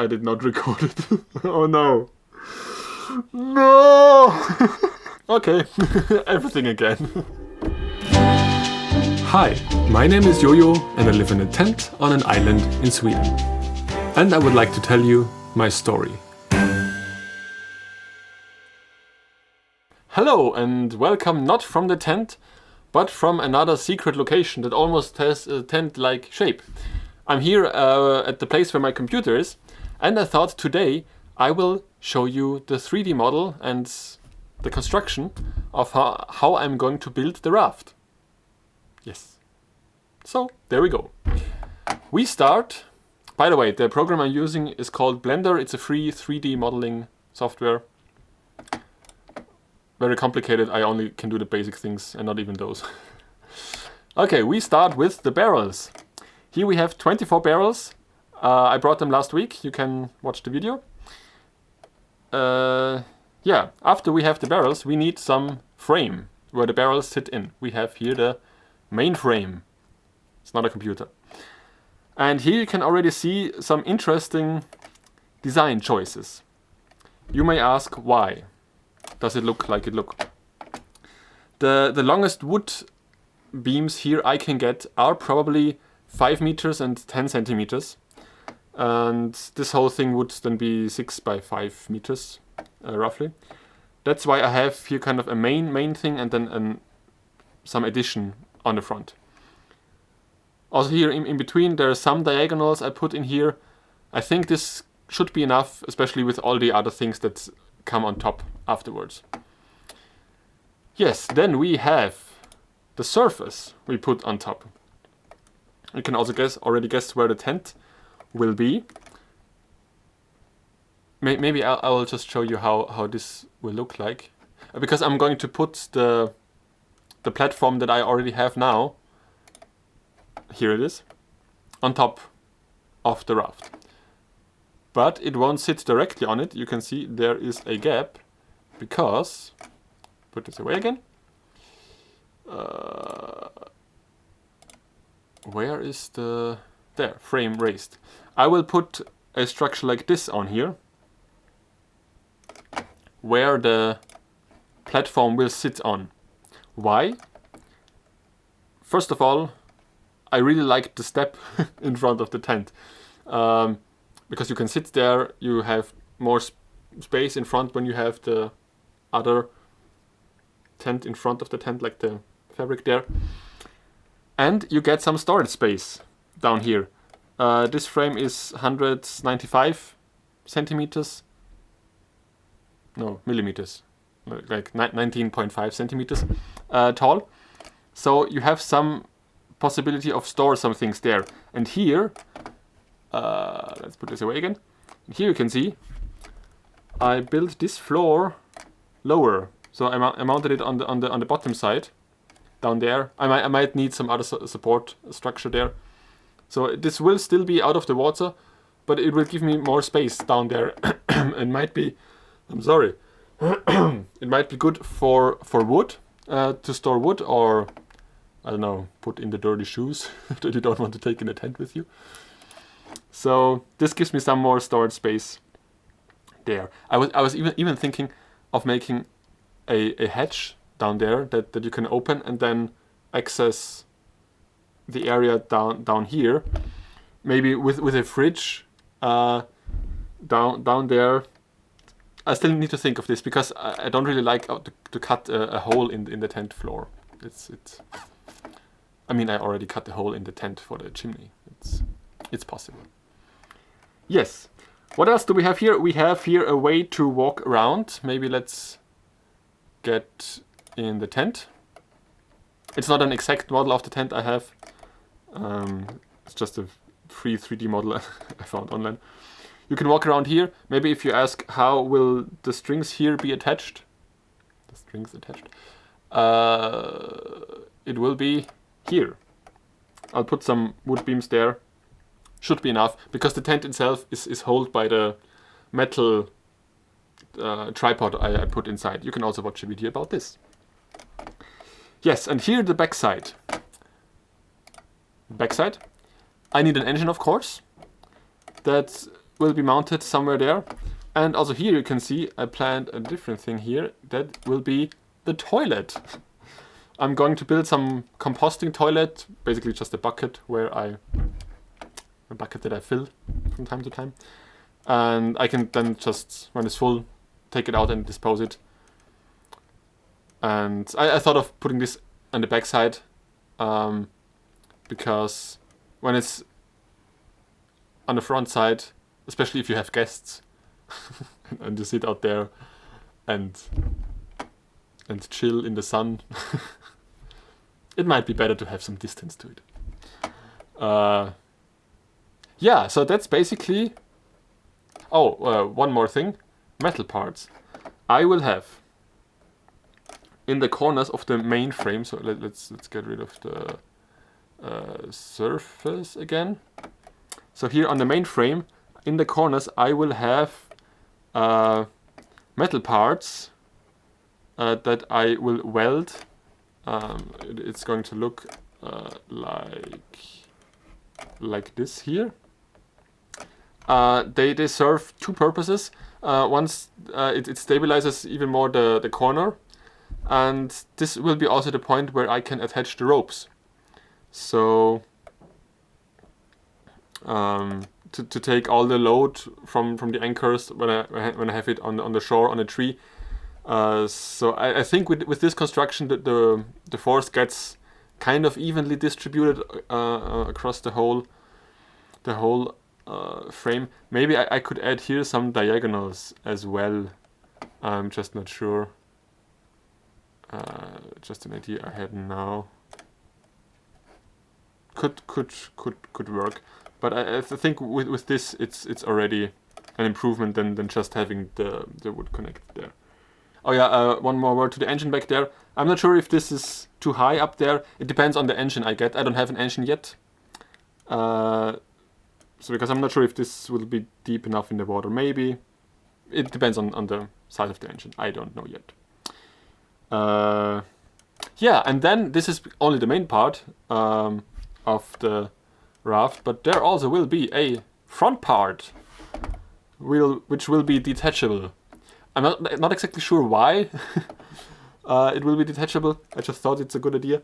I did not record it. Oh no. No! Okay, everything again. Hi, my name is Jojo and I live in a tent on an island in Sweden. And I would like to tell you my story. Hello and welcome not from the tent, but from another secret location that almost has a tent-like shape. I'm here at the place where my computer is, and I thought today I will show you the 3D model and the construction of how I'm going to build the raft. Yes. So, there we go. We start. By the way, the program I'm using is called Blender. It's a free 3D modeling software. Very complicated. I only can do the basic things and not even those. Okay, we start with the barrels. Here we have 24 barrels. I brought them last week. You can watch the video. Yeah, after we have the barrels, we need some frame where the barrels sit in. We have here the main frame. It's not a computer. And here you can already see some interesting design choices. You may ask why. Does it look like it look? The longest wood beams here I can get are probably 5 meters and 10 centimeters. And this whole thing would then be 6 by 5 meters, roughly. That's why I have here kind of a main thing and then some addition on the front. Also here in between there are some diagonals I put in here. I think this should be enough, especially with all the other things that come on top afterwards. Yes, then we have the surface we put on top. You can also already guess where the tent will be. Maybe I will just show you how this will look like. Because I'm going to put the platform that I already have now, here it is, on top of the raft. But it won't sit directly on it. You can see there is a gap because, put this away again. Where is the, there, frame raised. I will put a structure like this on here, where the platform will sit on. Why? First of all, I really like the step in front of the tent. Because you can sit there, you have more space in front when you have the other tent in front of the tent, like the fabric there. And you get some storage space down here. This frame is 195 centimeters. No, millimeters. Like 19.5 centimeters tall. So you have some possibility of store some things there. And here, let's put this away again. Here you can see I built this floor lower. So I mounted it on the bottom side down there. I might need some other support structure there. So this will still be out of the water, but it will give me more space down there. It might be, I'm sorry, it might be good for wood, to store wood, or I don't know, put in the dirty shoes that you don't want to take in the tent with you. So this gives me some more storage space there. I was even thinking of making a hatch down there that you can open and then access the area down here. Maybe with a fridge down there. I still need to think of this because I don't really like to cut a hole in the tent floor. I mean, I already cut a hole in the tent for the chimney. It's possible. Yes. What else do we have here? We have here a way to walk around. Maybe let's get in the tent. It's not an exact model of the tent I have. It's just a free 3D model I found online. You can walk around here. Maybe if you ask how will the strings here be attached. The strings attached. It will be here. I'll put some wood beams there. Should be enough because the tent itself is held by the metal tripod I put inside. You can also watch a video about this. Yes, and here the backside. Backside. I need an engine, of course. That will be mounted somewhere there. And also here you can see I planned a different thing here. That will be the toilet. I'm going to build some composting toilet, basically just a bucket that I fill from time to time. And I can then just, when it's full, take it out and dispose it. And I thought of putting this on the backside, because when it's on the front side, especially if you have guests, and you sit out there and chill in the sun, it might be better to have some distance to it. Yeah, so that's basically... one more thing. Metal parts. I will have in the corners of the main frame, so let's get rid of the surface again. So here on the main frame, in the corners, I will have metal parts that I will weld. It's going to look like this here. They serve two purposes. Once it stabilizes even more the corner, and this will be also the point where I can attach the ropes. So to take all the load from the anchors when I have it on the shore on a tree. So I think with this construction the force gets kind of evenly distributed across the whole frame. Maybe I could add here some diagonals as well. I'm just not sure. Just an idea I had now. Could work, but I think with this it's already an improvement than just having the wood connected there. Oh yeah, one more word to the engine back there. I'm not sure if this is too high up there. It depends on the engine I get. I don't have an engine yet. So because I'm not sure if this will be deep enough in the water. Maybe. It depends on the size of the engine. I don't know yet. Yeah, and then this is only the main part of the raft, but there also will be a front part which will be detachable. I'm not exactly sure why it will be detachable. I just thought it's a good idea.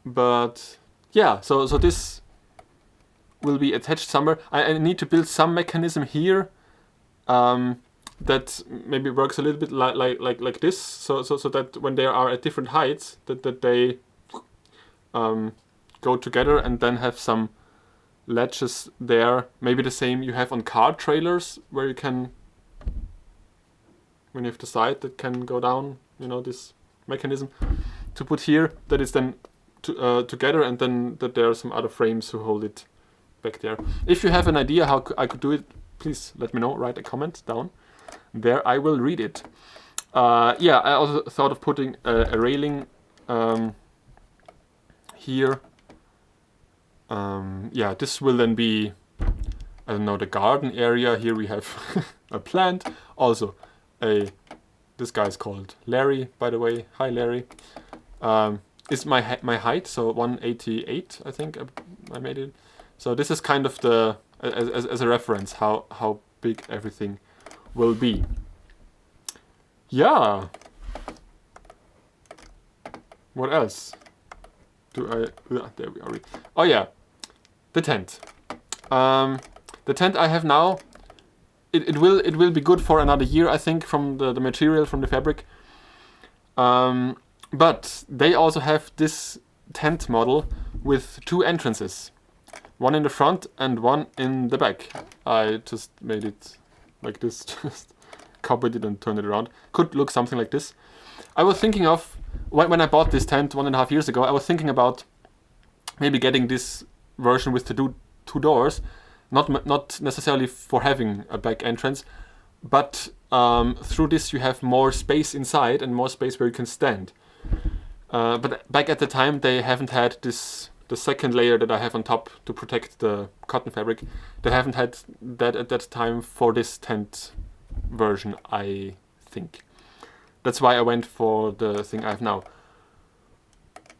But yeah, so this will be attached somewhere. I need to build some mechanism here that maybe works a little bit like this, so that when they are at different heights, that they go together and then have some latches there. Maybe the same you have on car trailers, where you can, when you have the side that can go down, you know, this mechanism to put here, that is then together, and then that there are some other frames who hold it back there. If you have an idea how I could do it, please let me know. Write a comment down there. I will read it. Yeah, I also thought of putting a railing here. Yeah, this will then be, I don't know, the garden area. Here we have a plant. Also, this guy is called Larry, by the way. Hi, Larry. Is my height, so 188, I think I made it. So this is kind of the as a reference how big everything will be. Yeah. What else? There we are. Oh yeah, the tent. The tent I have now. It will be good for another year, I think, from the material, from the fabric. But they also have this tent model with two entrances. One in the front and one in the back. I just made it like this, just copied it and turned it around. Could look something like this. I was thinking of, when I bought this tent 1.5 years ago, I was thinking about maybe getting this version with the two doors. Not necessarily for having a back entrance, but through this you have more space inside and more space where you can stand. But back at the time they haven't had the second layer that I have on top to protect the cotton fabric. They haven't had that at that time for this tent version, I think. That's why I went for the thing I have now.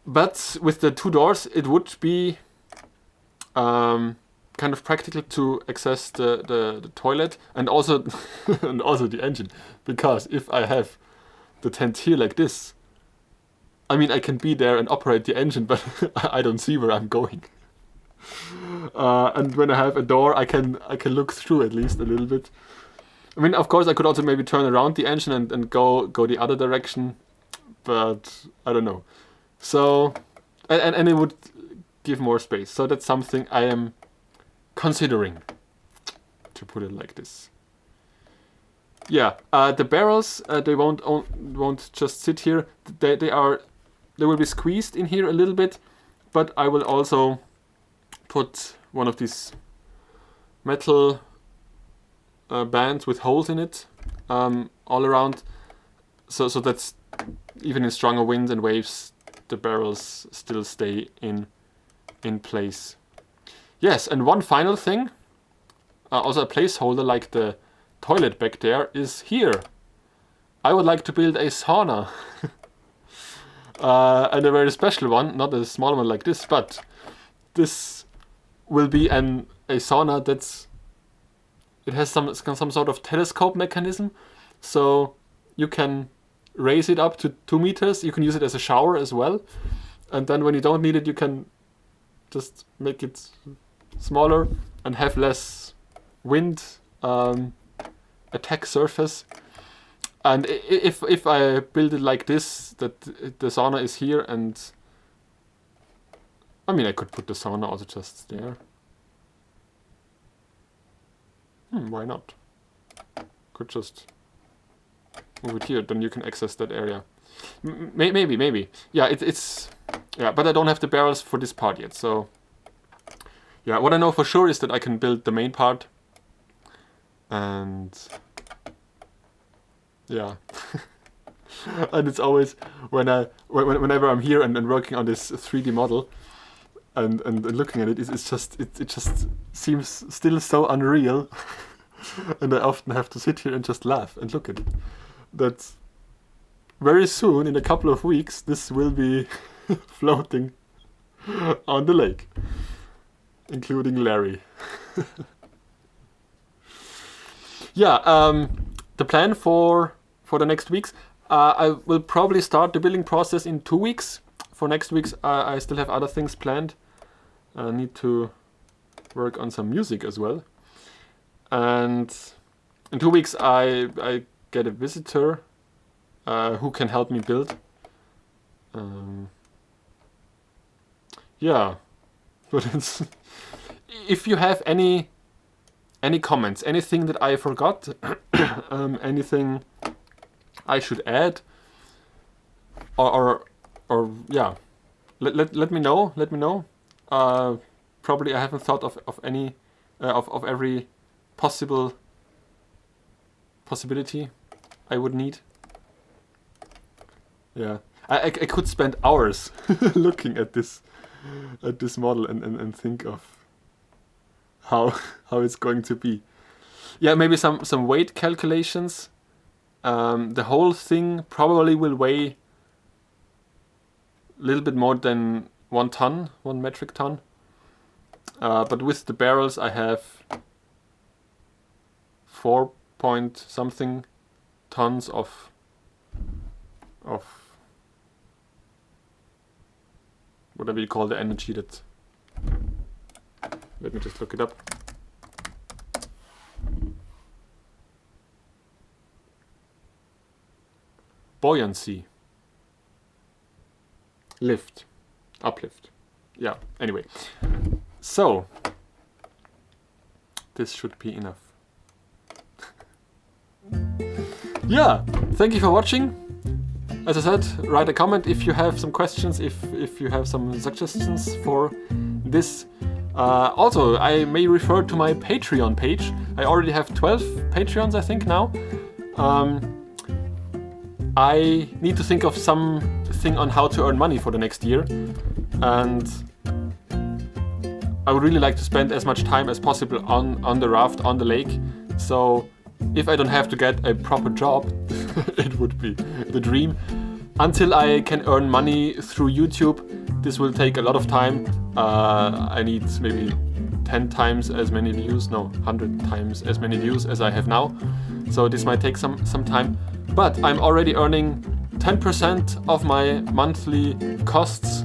But with the two doors, it would be kind of practical to access the toilet and also and also the engine, because if I have the tent here like this, I mean, I can be there and operate the engine, but I don't see where I'm going. And when I have a door, I can look through at least a little bit. I mean, of course, I could also maybe turn around the engine and go the other direction, but I don't know. So, and it would give more space. So that's something I am considering, to put it like this. Yeah, the barrels, they won't just sit here. They will be squeezed in here a little bit, but I will also put one of these metal bands with holes in it all around, so that's even in stronger winds and waves, the barrels still stay in place. Yes, and one final thing, also a placeholder like the toilet back there is here. I would like to build a sauna. And a very special one, not a small one like this, but this will be a sauna it has some sort of telescope mechanism, so you can raise it up to 2 meters. You can use it as a shower as well, and then when you don't need it, you can just make it smaller and have less wind attack surface. And if I build it like this, that the sauna is here, and I mean, I could put the sauna also just there. Why not? Could just move it here, then you can access that area. Maybe. Yeah, it's yeah, but I don't have the barrels for this part yet. So yeah, what I know for sure is that I can build the main part, and yeah. And it's always whenever I'm here and working on this 3D model and looking at it, it just seems still so unreal. And I often have to sit here and just laugh and look at it. That very soon, in a couple of weeks, this will be floating on the lake, including Larry. Yeah, the plan for the next weeks, I will probably start the building process in 2 weeks. For next week's, I still have other things planned. I need to work on some music as well. And in 2 weeks, I get a visitor who can help me build. Yeah, but it's, if you have any comments, anything that I forgot, anything I should add, or yeah, let me know. Let me know. Probably I haven't thought of any of every possibility I would need. Yeah, I could spend hours looking at this model and think of how it's going to be. Yeah, maybe some weight calculations. The whole thing probably will weigh a little bit more than 1 ton, 1 metric ton. But with the barrels, I have 4 point something tons of whatever you call the energy that. Let me just look it up. Buoyancy. Lift. Uplift. Yeah, anyway. So, this should be enough. Yeah, thank you for watching. As I said, write a comment if you have some questions, if you have some suggestions for this. Also, I may refer to my Patreon page. I already have 12 Patreons, I think, now. I need to think of something on how to earn money for the next year. And I would really like to spend as much time as possible on the raft, on the lake. So if I don't have to get a proper job, it would be the dream. Until I can earn money through YouTube, this will take a lot of time. I need maybe 10 times as many views, no, 100 times as many views as I have now. So this might take some time, but I'm already earning 10% of my monthly costs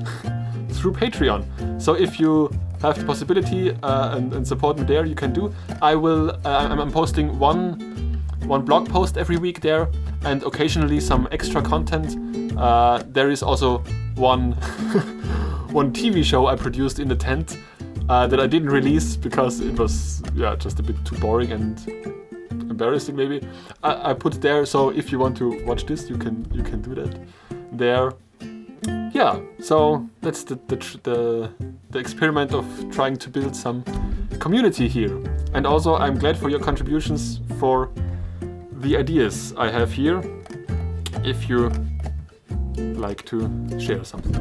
through Patreon. So if you have the possibility and support me there, you can do. I'm posting one blog post every week there, and occasionally some extra content. There is also one one TV show I produced in the tent that I didn't release because it was just a bit too boring and embarrassing maybe. I put it there, so if you want to watch this, you can do that there. Yeah, so that's the experiment of trying to build some community here. And also I'm glad for your contributions for the ideas I have here, if you like to share something.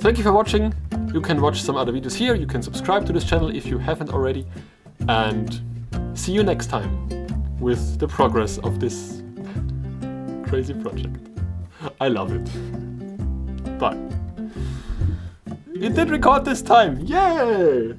Thank you for watching. You can watch some other videos here, you can subscribe to this channel if you haven't already, and see you next time with the progress of this crazy project. I love it. Bye. It did record this time! Yay!